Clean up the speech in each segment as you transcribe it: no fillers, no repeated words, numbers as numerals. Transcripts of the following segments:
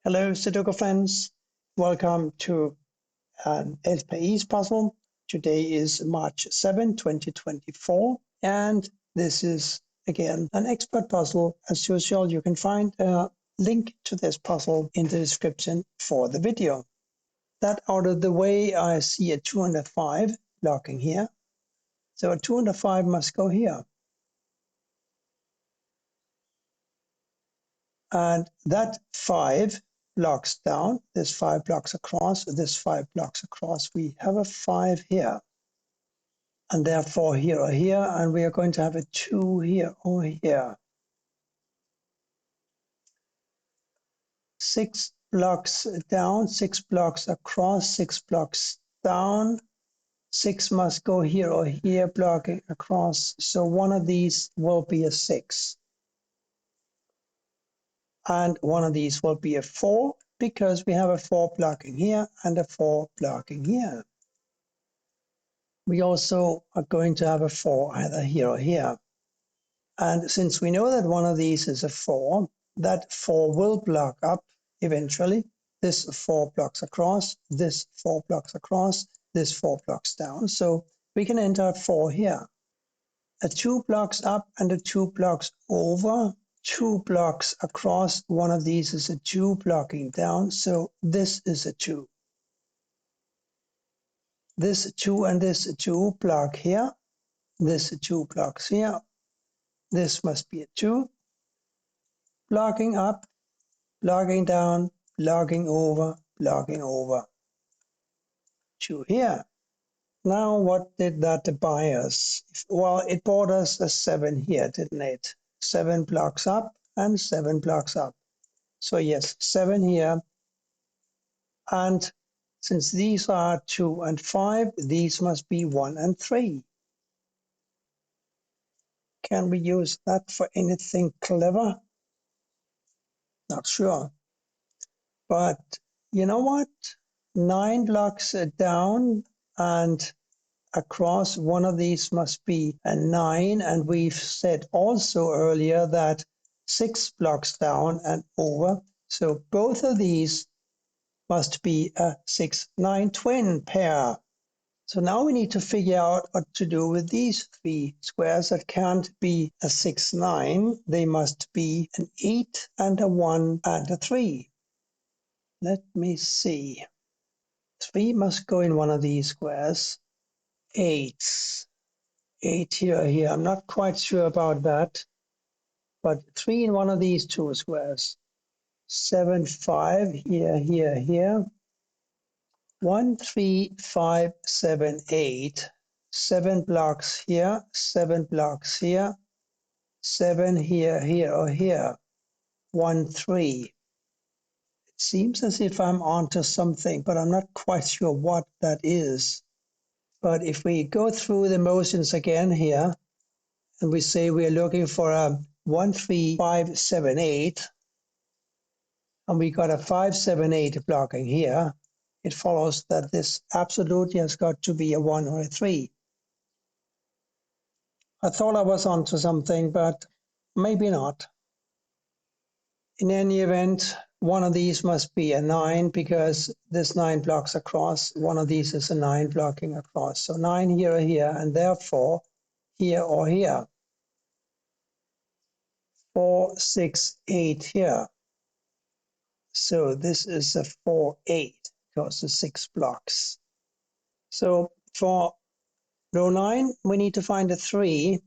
Hello, Sudoku friends. Welcome to an País puzzle. Today is March 7, 2024, and this is again an expert puzzle. As usual, you can find a link to this puzzle in the description for the video. That out of the way, I see a 2 and a 5 blocking here. So a 2 and a 5 must go here. And that 5 blocks down, this 5 blocks across, this 5 blocks across. We have a 5 here, and therefore here or here, and we are going to have a 2 here or here. 6 blocks down, 6 blocks across, 6 blocks down. 6 must go here or here, blocking across. So one of these will be a 6. And one of these will be a 4, because we have a 4 blocking here and a 4 blocking here. We also are going to have a 4 either here or here. And since we know that one of these is a 4, that 4 will block up eventually. This 4 blocks across, this 4 blocks across, this 4 blocks down. So we can enter a 4 here. A 2 blocks up and a 2 blocks over. 2 blocks across, one of these is a 2 blocking down, so this is a 2. This 2 and this 2 block here, this 2 blocks here, this must be a 2. Blocking up, blocking down, blocking over, blocking over. 2 here. Now what did that buy us? Well, it bought us a 7 here, didn't it? 7 blocks up and 7 blocks up. So yes, 7 here. And since these are 2 and 5, these must be 1 and 3. Can we use that for anything clever? Not sure. But you know what? 9 blocks down and across, one of these must be a 9. And we've said also earlier that 6 blocks down and over. So both of these must be a 6-9 twin pair. So now we need to figure out what to do with these 3 squares that can't be a 6-9. They must be an 8 and a 1 and a 3. Let me see. 3 must go in one of these squares. 8. 8 here. I'm not quite sure about that. But 3 in one of these 2 squares. 7, 5 here. 1, 3, 5, 7, 8. 7 blocks here, 7 blocks here, 7 here or here. 1, 3. It seems as if I'm onto something, but I'm not quite sure what that is. But if we go through the motions again here, and we say we are looking for a 1, 3, 5, 7, 8, and we got a 5, 7, 8 blocking here, it follows that this absolutely has got to be a 1 or a 3. I thought I was onto something, but maybe not. In any event, one of these must be a 9 because this 9 blocks across. One of these is a 9 blocking across. So 9 here or here, and therefore here or here. 4, 6, 8 here. So this is a 4, 8 because the 6 blocks. So for row 9, we need to find a 3.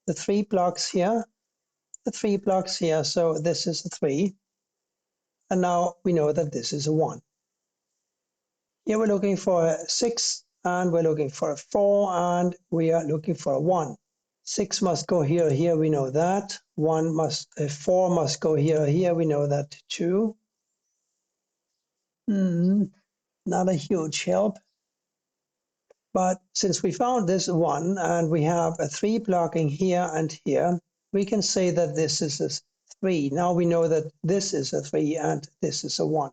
The 3 blocks here, the 3 blocks here. So this is a 3. And now we know that this is a 1. Here we're looking for a 6, and we're looking for a 4, and we are looking for a 1. 6 must go here or here, we know that. 4 must go here or here, we know that too. Not a huge help. But since we found this 1 and we have a 3 blocking here and here, we can say that this is a 3. Now we know that this is a 3 and this is a 1.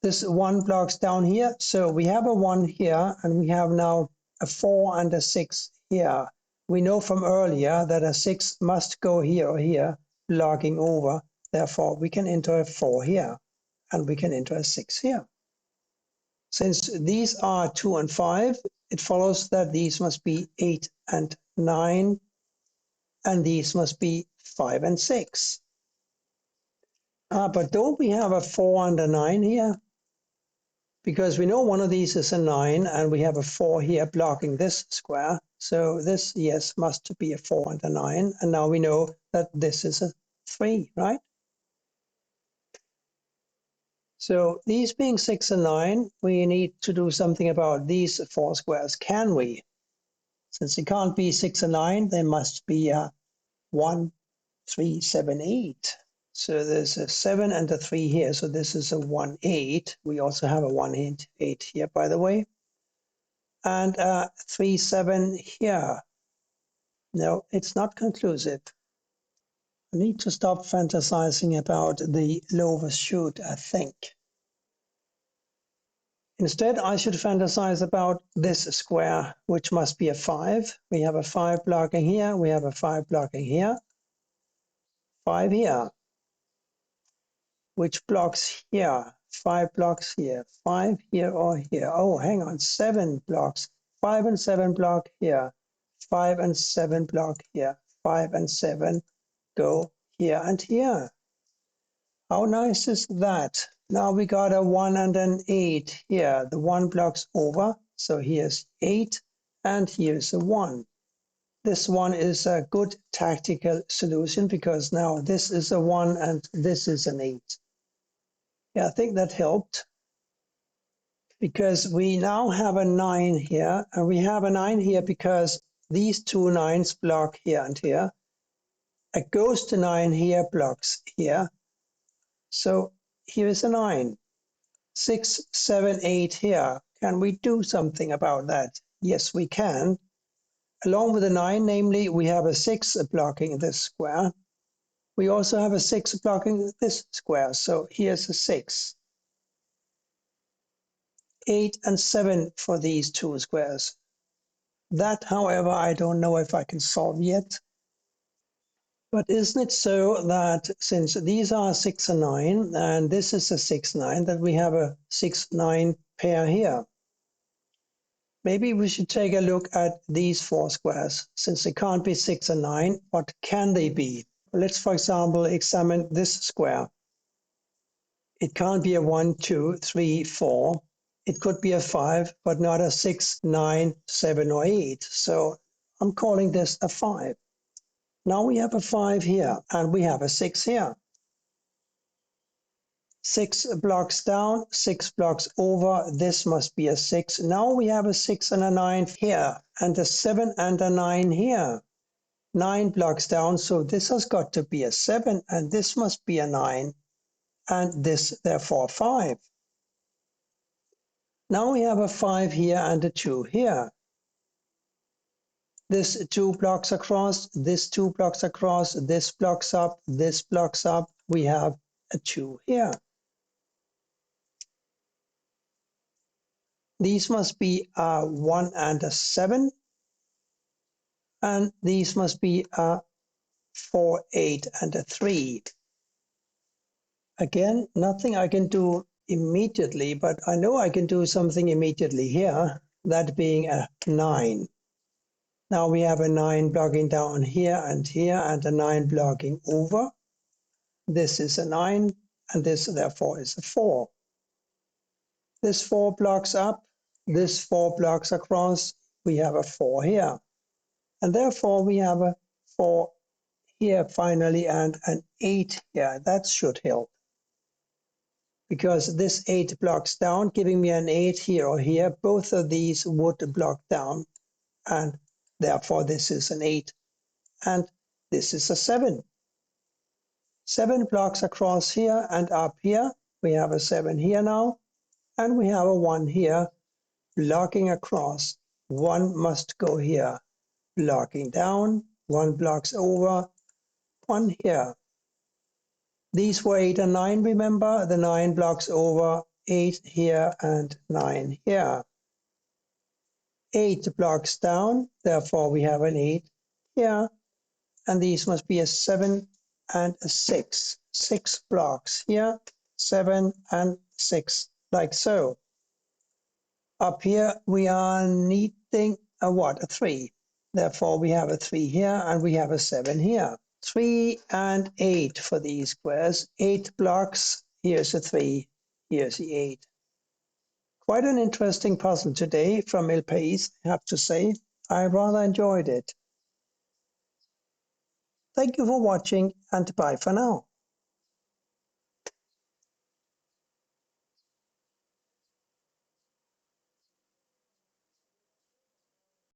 This 1 blocks down here, so we have a 1 here, and we have now a 4 and a 6 here. We know from earlier that a 6 must go here or here, blocking over. Therefore, we can enter a 4 here, and we can enter a 6 here. Since these are 2 and 5, it follows that these must be 8 and 9, and these must be 5 and 6. But don't we have a 4 and a 9 here? Because we know one of these is a 9, and we have a 4 here blocking this square. So this, yes, must be a 4 and a 9. And now we know that this is a 3, right? So these being 6 and 9, we need to do something about these 4 squares, can we? Since it can't be 6 and 9, there must be a 1, 3, 7, 8. So there's a 7 and a 3 here. So this is a 1, 8. We also have a 1, 8 here, by the way. And 3, 7 here. No, it's not conclusive. I need to stop fantasizing about the lowest shoot, I think. Instead, I should fantasize about this square, which must be a 5. We have a 5 blocking here. We have a 5 blocking here. 5 here, which blocks here. 5 blocks here. 5 here or here. Oh, hang on. 7 blocks. 5 and 7 block here. 5 and 7 block here. 5 and 7 go here and here. How nice is that? Now we got a 1 and an 8 here. The 1 blocks over. So here's 8 and here's a 1. This one is a good tactical solution because now this is a 1 and this is an 8. Yeah, I think that helped because we now have a 9 here, and we have a 9 here because these 2 9s block here and here. A ghost 9 here blocks here. So here is a 9. 6, 7, 8 here. Can we do something about that? Yes, we can. Along with the 9, namely, we have a 6 blocking this square. We also have a 6 blocking this square. So here's a 6. 8 and 7 for these 2 squares. That, however, I don't know if I can solve yet. But isn't it so that since these are 6 and 9, and this is a 6, 9, that we have a 6, 9 pair here? Maybe we should take a look at these 4 squares. Since they can't be 6 and 9, what can they be? Let's, for example, examine this square. It can't be a 1, 2, 3, 4. It could be a 5, but not a 6, 9, 7, or 8. So I'm calling this a 5. Now we have a 5 here, and we have a 6 here. 6 blocks down, 6 blocks over. This must be a 6. Now we have a 6 and a 9 here, and a 7 and a 9 here. 9 blocks down, so this has got to be a 7, and this must be a 9, and this, therefore, 5. Now we have a 5 here and a 2 here. This 2 blocks across, this 2 blocks across, this blocks up, this blocks up. We have a 2 here. These must be a 1 and a 7. And these must be a 4, 8, and a 3. Again, nothing I can do immediately, but I know I can do something immediately here, that being a 9. Now we have a 9 blocking down here, and a 9 blocking over. This is a 9, and this therefore is a 4. This 4 blocks up, this 4 blocks across. We have a 4 here. And therefore we have a 4 here finally, and an 8 here. That should help. Because this 8 blocks down, giving me an 8 here or here. Both of these would block down, and therefore this is an 8. And this is a 7. 7 blocks across here and up here. We have a 7 here now, and we have a 1 here blocking across. 1 must go here, blocking down. 1 blocks over, 1 here. These were 8 and 9, remember? The 9 blocks over, 8 here and 9 here. 8 blocks down, therefore we have an 8 here. And these must be a 7 and a 6. 6 blocks here, 7 and 6, like so. Up here we are needing a 3. Therefore we have a 3 here and we have a 7 here. 3 and 8 for these squares. 8 blocks, here's a 3, here's the 8. Quite an interesting puzzle today from País, I have to say. I rather enjoyed it. Thank you for watching and bye for now.